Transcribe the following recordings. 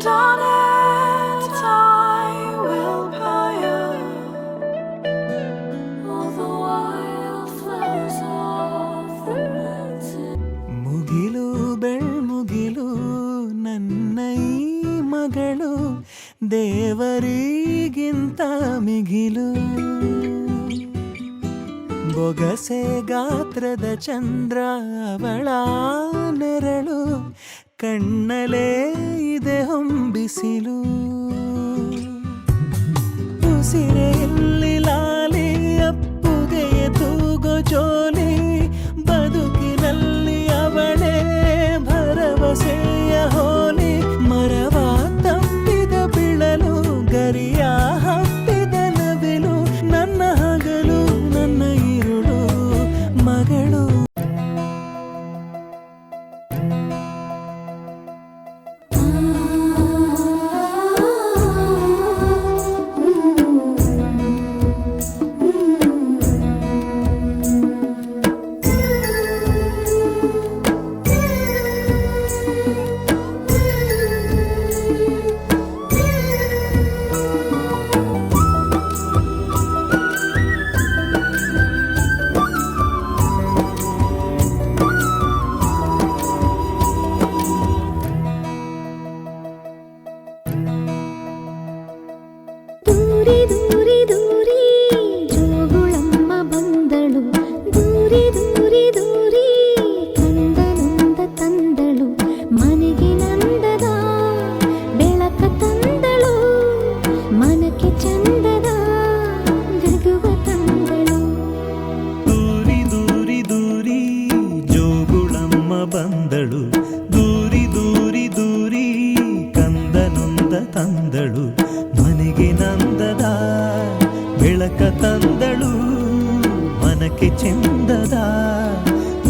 on it I will pile all the wildflowers of the mountain. ಮುಗಿಲು ಬೆಳ್ಮುಗಿಲು ನನ್ನ ಈ ಮಗಳು ದೇವರಿಗಿಂತ ಮಿಗಿಲು. ಬೊಗಸೆ ಗಾತ್ರದ ಚಂದ್ರ ಅವಳ ನೆರಳು, ಕಣ್ಣಲೇ ಇದೆ ಹೊಂಬಿಸಿಲು. ಉಸಿರೆಯಲ್ಲಿ ಲಾಲಿ ಅಪ್ಪುಗೆಯ ತೂಗೋ ಜೋಲಿ, ಬದುಕಿನಲ್ಲಿ ಅವಳೇ ಭರವಸೆಯ ಹೋಲಿ. ಮರವ ತಪ್ಪಿದ ಬಿಳಲು, ಗರಿಯ ಹಬ್ಬಿದ ನವಿಲು, ನನ್ನ ಹಗಲು ನನ್ನ ഇരുಳು ಮಗಳು. ದೂರಿ ದೂರಿ ದೂರಿ ಜೋಗುಳಮ್ಮ ಬಂದಳು, ದೂರಿ ದೂರಿ ದೂರಿ ಕಂದನಂದ ತಂದಳು, ಮನೆಗೆ ನಂದದ ಬೆಳಕ ತಂದಳು, ಮನಕ್ಕೆ ಚಂದದ ನಗುವ ತಂದಳು. ದೂರಿ ದೂರಿ ದೂರಿ ಜೋಗುಳಮ್ಮ ಬಂದಳು, ದೂರಿ ದೂರಿ ದೂರಿ ಕಂದನೊಂದ ತಂದಳು, ಮನೆಗೆ ನಂದದ ಬೆಳಕ ತಂದಳು, ಮನಕ್ಕೆ ಚೆಂದದ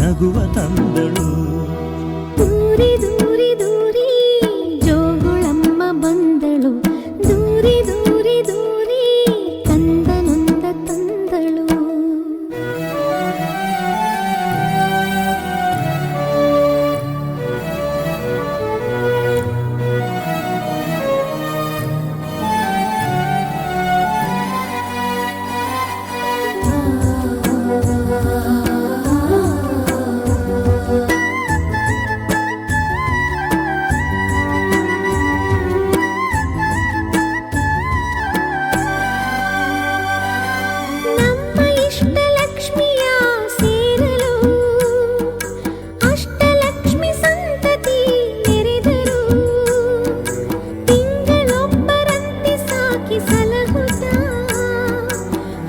ನಗುವ ತಂದಳು. ದೂರಿ ದೂರಿ ದೂರಿ ಜೋಗುಳಮ್ಮ ಬಂದಳು, ದೂರಿ ದೂರಿ ದೂರಿ ಕಂದನೊಂದ ತಂದಳು. ನಮ್ಮ ಇಷ್ಟಲಕ್ಷ್ಮಿಯ ಸೇರಲು ಅಷ್ಟಲಕ್ಷ್ಮಿ ಸಂತತಿ ನೆರೆದರು, ತಿಂಗಳೊಬ್ಬರಂತೆ ಸಾಕಿ ಸಲಹುತ್ತ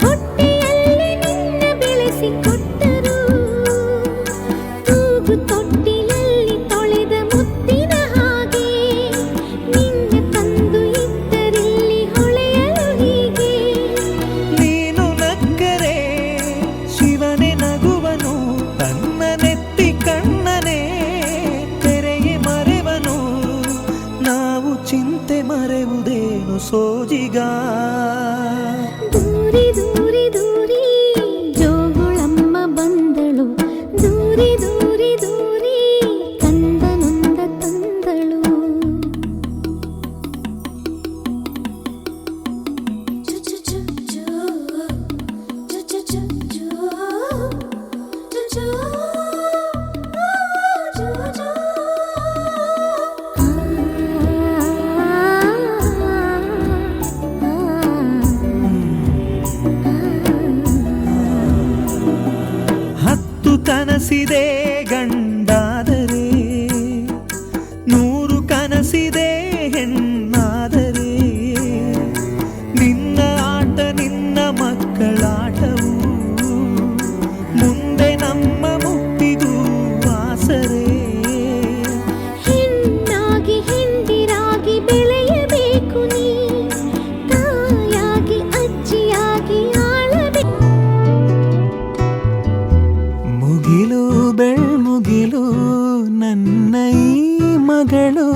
ಹೊಟ್ಟೆಯಲ್ಲಿ ನಿನ್ನ ಬೆಳೆಸಿ ಕೊಟ್ಟರು. ತೂಗು ತೊಟ್ಟಿಲಲ್ಲಿ ತೊಳೆದ ಮುತ್ತಿನ ಹಾಗೆ ನಿನ್ನ ತಂದು ಇದ್ದರಿಲ್ಲಿ ಹೊಳೆಯಲು ಹೀಗೆ. ನೀನು ನಕ್ಕರೆ ಶಿವನೇ ನಗುವನು, ತನ್ನ ನೆತ್ತಿ ಕಣ್ಣನೆ ತೆರೆಗೆ ಮರೆವನು. ನಾವು ಚಿಂತೆ ಮರೆಯುವುದೇನು ಸೋಜಿಗ. ದೂರಿ ದೂರಿ ದೂರಿ ಜೋಗುಳಮ್ಮ ಬಂದಳು, ದೂರಿ ದೂರಿ ದೂರಿ ಕಂದನೊಂದ ತಂದಳು. ಹತ್ತು ಕನಸಿದೆ ಗಂಡಾದರೆ, 100 ಕನಸಿದೆ ಹೆಣ್ಣಾದರೆ. ನಿನ್ನ ಆಟ ನಿನ್ನ ಮಕ್ಕಳಾಟವು, ಮುಂದೆ ನಮ್ಮ ಮುಕ್ತಿಗೂ ಆಸರೆ. ಹೆಣ್ಣಾಗಿ ಹೆಂಡಿರಾಗಿ ಬೆಳೆಯಬೇಕು ನೀ, ತಾಯಾಗಿ ಅಜ್ಜಿಯಾಗಿ ಆಳಬೇಕು. ಮುಗಿಲು ಬೆಳ್ಮುಗಿಲು ನನ್ನ ಈ ಮಗಳು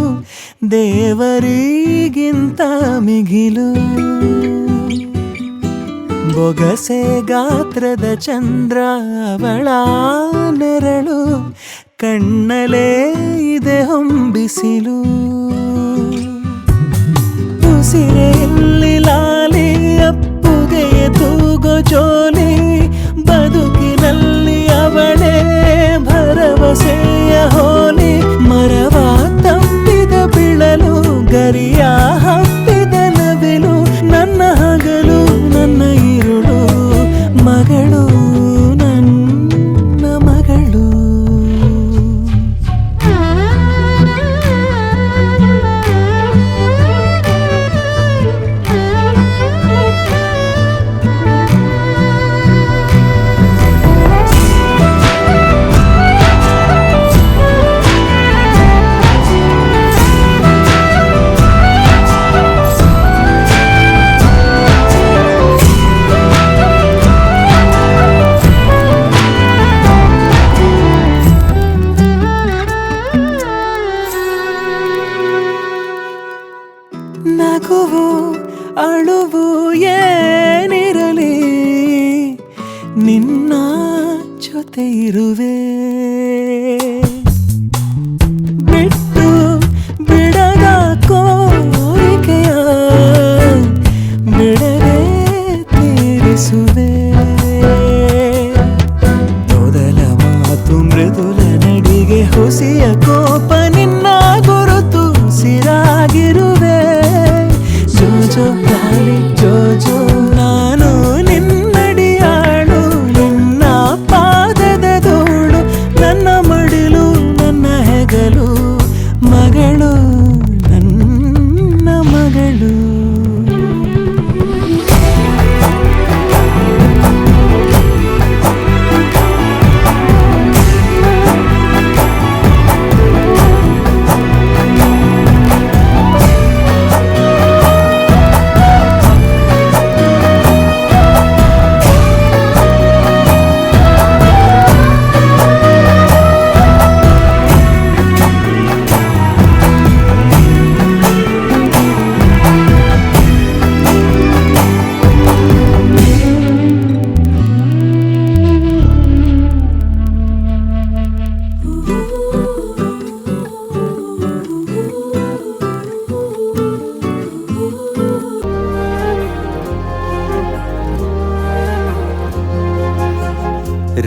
ದೇವರಿಗಿಂತ ಮಿಗಿಲು. ಬೊಗಸೆ ಗಾತ್ರದ ಚಂದ್ರ ಅವಳ ನೆರಳು, ಕಣ್ಣಲೇ ಇದೆ ಹೊಂಬಿಸಿಲು. ಉಸಿರೆಯಲ್ಲಿ ಲಾಲಿ ಅಪ್ಪುಗೆಯ ತೂಗೋ ಜೋಲಿ ಬದುಕಿನಲ್ಲಿ ಅವಳೇ ಭರವಸೆಯ ಹೋಲಿ ಮರವ ತಪ್ಪಿದ ಬಿಳಲು ಗರಿಯ ಹಬ್ಬಿದ ನವಿಲು ನನ್ನ ಹಗಲು ನನ್ನ ಇರುಳು ಮಗಳು ನನ್ನ ಮಗಳು ನಗುವು ಅಳುವು ಏನಿರಲಿ ನಿನ್ನ ಜೊತೆ ಇರುವೆ ಬಿಟ್ಟು ಬಿಡದ ಕೋರಿಕೆಯ ಬಿಡದೆ ತೀರಿಸುವೆ ಮೊದಲ ಮಾತು ಮೃದುಲ ನಡಿಗೆ ಹುಸಿಯ ಕೋಪ ನಿನ್ನ ಗುರುತು ಸಿರಾಗಿರುವೆ ಜೋಜೋ ಗಾಳಿ ಜೋಜೋ ನಾನು ನಿನ್ನಡಿಯಾಳು ನಿನ್ನ ಪಾದದ ಧೂಳು ನನ್ನ ಮಡಿಲು ನನ್ನ ಹೆಗಲು ಮಗಳು ನನ್ನ ಮಗಳು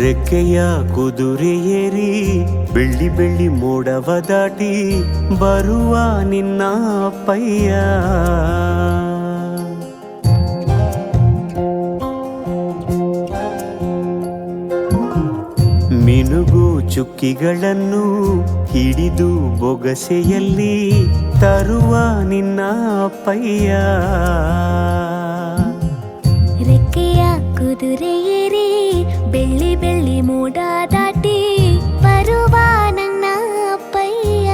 ರೆಕ್ಕೆಯ ಕುದುರೆ ಏರಿ ಬೆಳ್ಳಿ ಬೆಳ್ಳಿ ಮೋಡವ ದಾಟಿ ಬರುವ ನಿನ್ನ ಅಪ್ಪಯ್ಯ ಮಿನುಗು ಚುಕ್ಕಿಗಳನ್ನು ಹಿಡಿದು ಬೊಗಸೆಯಲ್ಲಿ ತರುವ ನಿನ್ನ ಅಪ್ಪಯ್ಯ ರೆಕ್ಕೆಯ ಕುದುರೆ ಏರಿ ಬೆಳ್ಳಿ ಬೆಳ್ಳಿ ಮೋಡ ದಾಟಿ ಬರುವ ನನ್ನ ಅಪ್ಪಯ್ಯ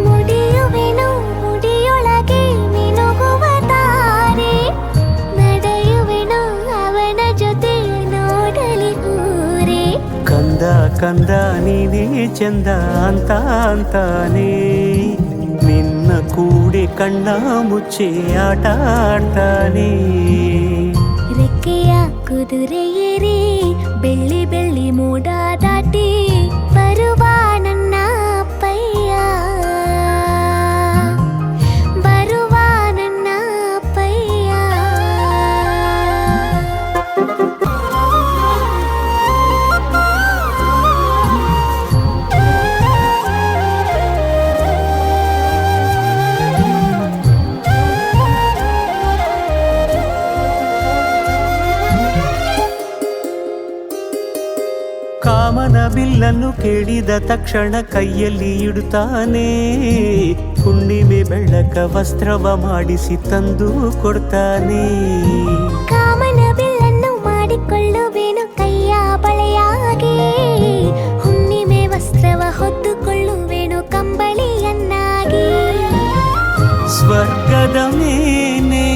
ಮುಡಿಯುವೆನು ಮುಡಿಯೊಳಗೆ ಮಿನುಗುವ ತಾರೆ ನಡೆಯುವೆನು ಅವನ ಜೊತೆ ನೋಡಲಿ ಊರೇ ಕಂದ ಕಂದ ನೀನೇ ಚಂದ ಅಂತ ಅಂತಾನೆ ನಿನ್ನ ಕೂಡೆ ಕಣ್ಣ ಮುಚ್ಚೆ ಆಟ ಆಡ್ತಾನೆ ರೆಕ್ಕೆಯ ಕುದುರೆ ಏರಿ ಬೆಳ್ಳಿ ಬೆಳ್ಳಿ ಮೋಡ ದಾಟಿ ಬರುವ ನನ್ನ ಅಪ್ಪಯ್ಯ ಬರುವ ನನ್ನ ಅಪ್ಪಯ್ಯ ಕಾಮನ ಬಿಲ್ಲನ್ನು ಕೇಳಿದ ತಕ್ಷಣ ಕೈಯಲ್ಲಿ ಇಡುತ್ತಾನೆ ಹುಣ್ಣಿಮೆ ಬೆಳಕ ವಸ್ತ್ರವ ಮಾಡಿಸಿ ತಂದು ಕೊಡ್ತಾನೆ ಕಾಮನ ಬಿಲ್ಲನ್ನು ಮಾಡಿಕೊಳ್ಳುವೆನು ಕೈಯ ಬಳೆಯಾಗಿ ಹುಣ್ಣಿಮೆ ವಸ್ತ್ರವ ಹೊತ್ತುಕೊಳ್ಳುವೆನು ಕಂಬಳಿಯನ್ನಾಗಿ ಸ್ವರ್ಗದ ಮೇನೆ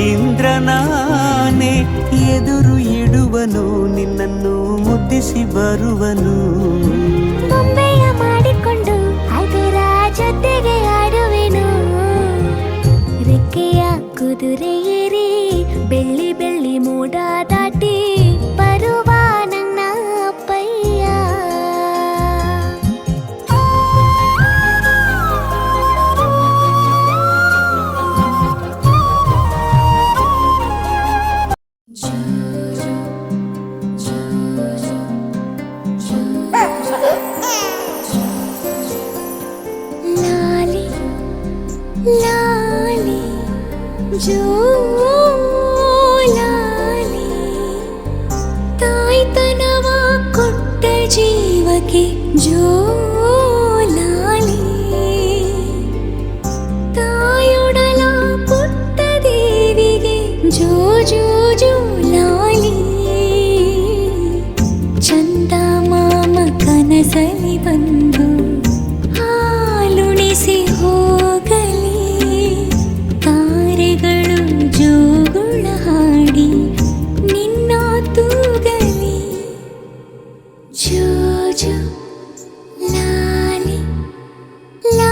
ಇಂದ್ರನಾನೆ ಎದುರು ಇಡುವನು ನಿನ್ನನ್ನು ಮುದ್ದಿಸಿ ಬರುವನು ಬೊಂಬೆಯ ಮಾಡಿಕೊಂಡು ಅದರ ಜೊತೆಗೆ ಆಡುವೆನು ರೆಕ್ಕೆಯ ಕುದುರೆ ಏರಿ ಬೆಳ್ಳಿ ಬೆಳ್ಳಿ ಮೋಡ ದಾಟಿ ಬರುವ ನನ್ನ ಅಪ್ಪಯ್ಯ ಜೋಲಾಲಿ ತಾಯ್ತನವ ಕೊಟ್ಟ ಜೀವಕ್ಕೆ ಜೋಲಾಲಿ ತಾಯೊಡಲ ಪುಟ್ಟ ದೇವಿಗೆ ಜೋ ಜೋ ಜೋಲಾಲಿ ಚಂದ ಮಾಮ ಕನಸಲಿ ಬಂದು ಹಾಲುಣಿಸಿ ಹೋಗಲಿ ತಾರೆಗಳು ಜೋಗುಳ ಹಾಡಿ ನಿನ್ನ ತೂಗಲಿ ಜೋ ಜೋ ಲಾಲಿ ಲಾ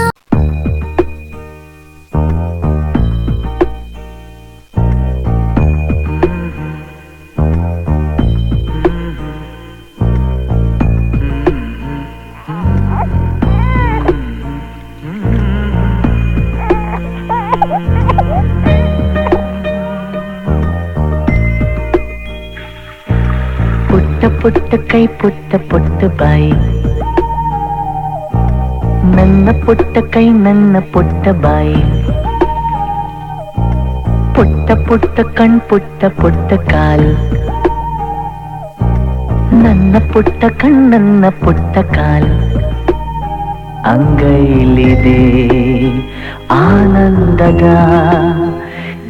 ಪುಟ್ಟ ಪುಟ್ಟ ಕೈ ಪುಟ್ಟ ಪುಟ್ಟ ಬಾಯಿ ನನ್ನ ಪುಟ್ಟ ಕೈ ನನ್ನ ಪುಟ್ಟ ಬಾಯಿ ಪುಟ್ಟ ಪುಟ್ಟ ಕಣ್ ಪುಟ್ಟ ಪುಟ್ಟ ಕಾಲು ನನ್ನ ಪುಟ್ಟ ಕಣ್ ನನ್ನ ಪುಟ್ಟ ಕಾಲು ಅಂಗೈಲಿದೆ ಆನಂದದ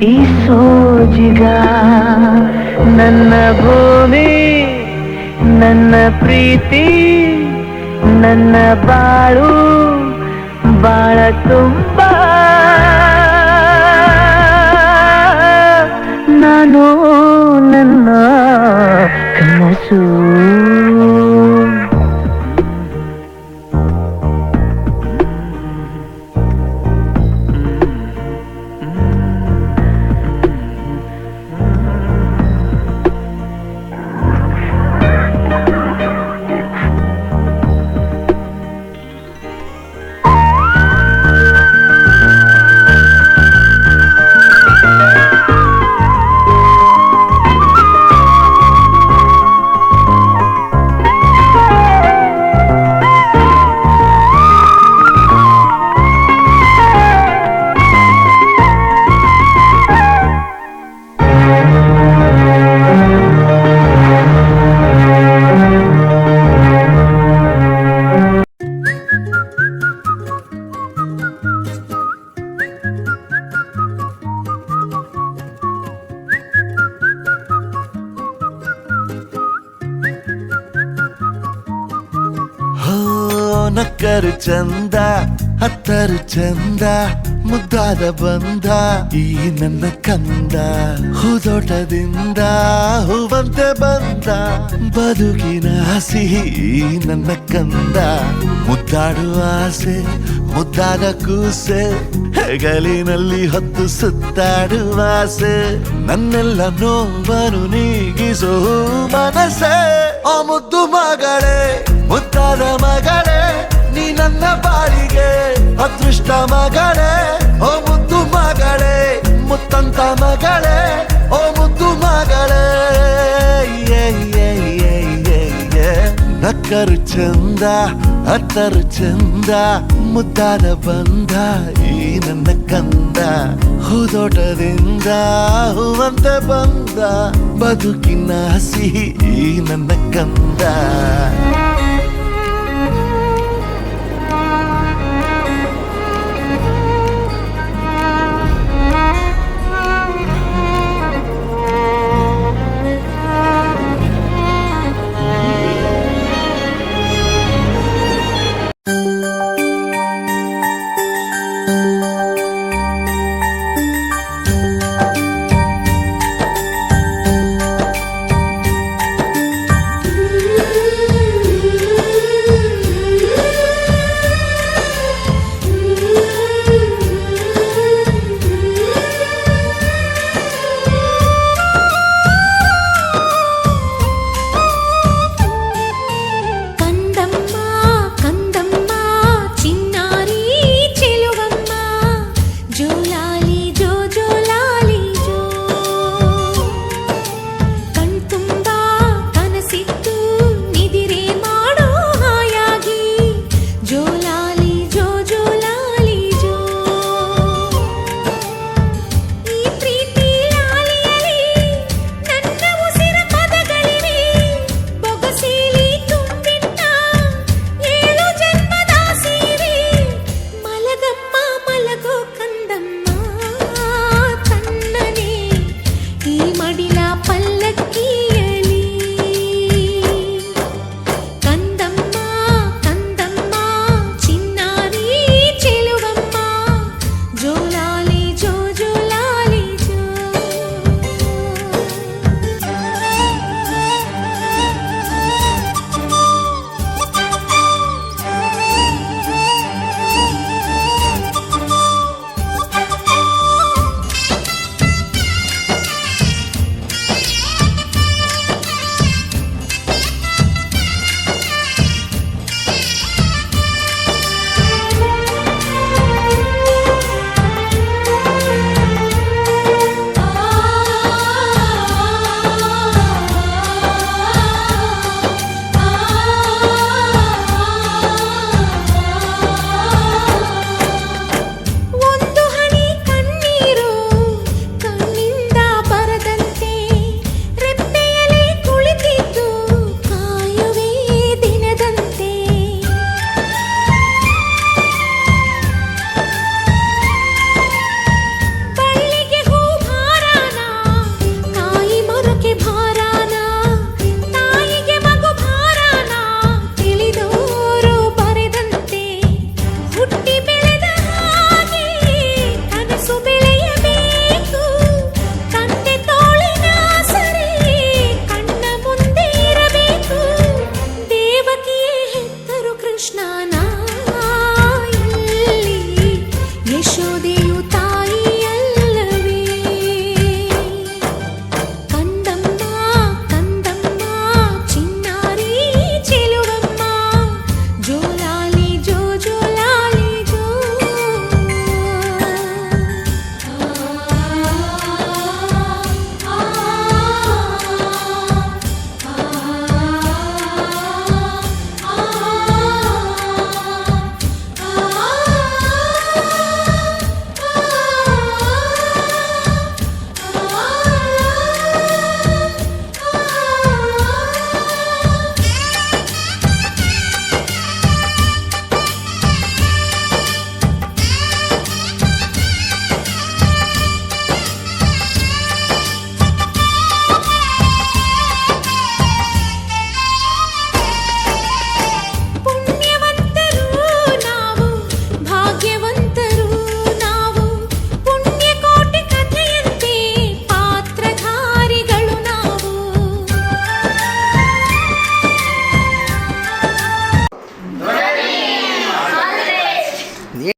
ಈ ಸೋಜಿಗ ನನ್ನ ಭೂಮಿ ನನ್ನ ಪ್ರೀತಿ ನನ್ನ ಬಾಳು ಬಾಳ ತುಂಬ ನಾನು ನನ್ನ ಕನಸು ನಕ್ಕರು ಚಂದ ಹತ್ತರು ಚಂದ ಮುದ್ದಾದ ಬಂದ ಈ ನನ್ನ ಕಂದ ಹೂದೋಟದಿಂದ ಹೂವಂತೆ ಬಂದ ಬದುಕಿನ ಸಿಹಿ ಈ ನನ್ನ ಕಂದ ಮುದ್ದಾಡುವ ಆಸೆ ಮುದ್ದಾದ ಕೂಸೆ ಹೆಗಲಿನಲ್ಲಿ ಹೊತ್ತು ಸುತ್ತಾಡುವ ಆಸೆ ನನ್ನೆಲ್ಲ ನೋವನ್ನು ನೀಗಿಸೋ ಮನಸ್ಸೆ ಆ ಮುದ್ದು ಮಗಳೇ ಮುದ್ದಾದ ಮಗಳೇ ನೀ ನನ್ನ ಬಾಳಿಗೆ ಅದೃಷ್ಟ ಮಗಳೇ ಓ ಮುದ್ದು ಮಗಳೇ ಮುತ್ತಂತ ಮಗಳೇ ಓ ಮುದ್ದು ಮಗಳೇ ನಕ್ಕರು ಚಂದ ಹತ್ತರು ಚಂದ ಮುದ್ದಾದ ಬಂದ ಈ ನನ್ನ ಕಂದ ಹೂದೋಟದಿಂದ ಹೂವಂತೆ ಬಂದ ಬದುಕಿನ ಸಿಹಿ ಈ ನನ್ನ ಕಂದ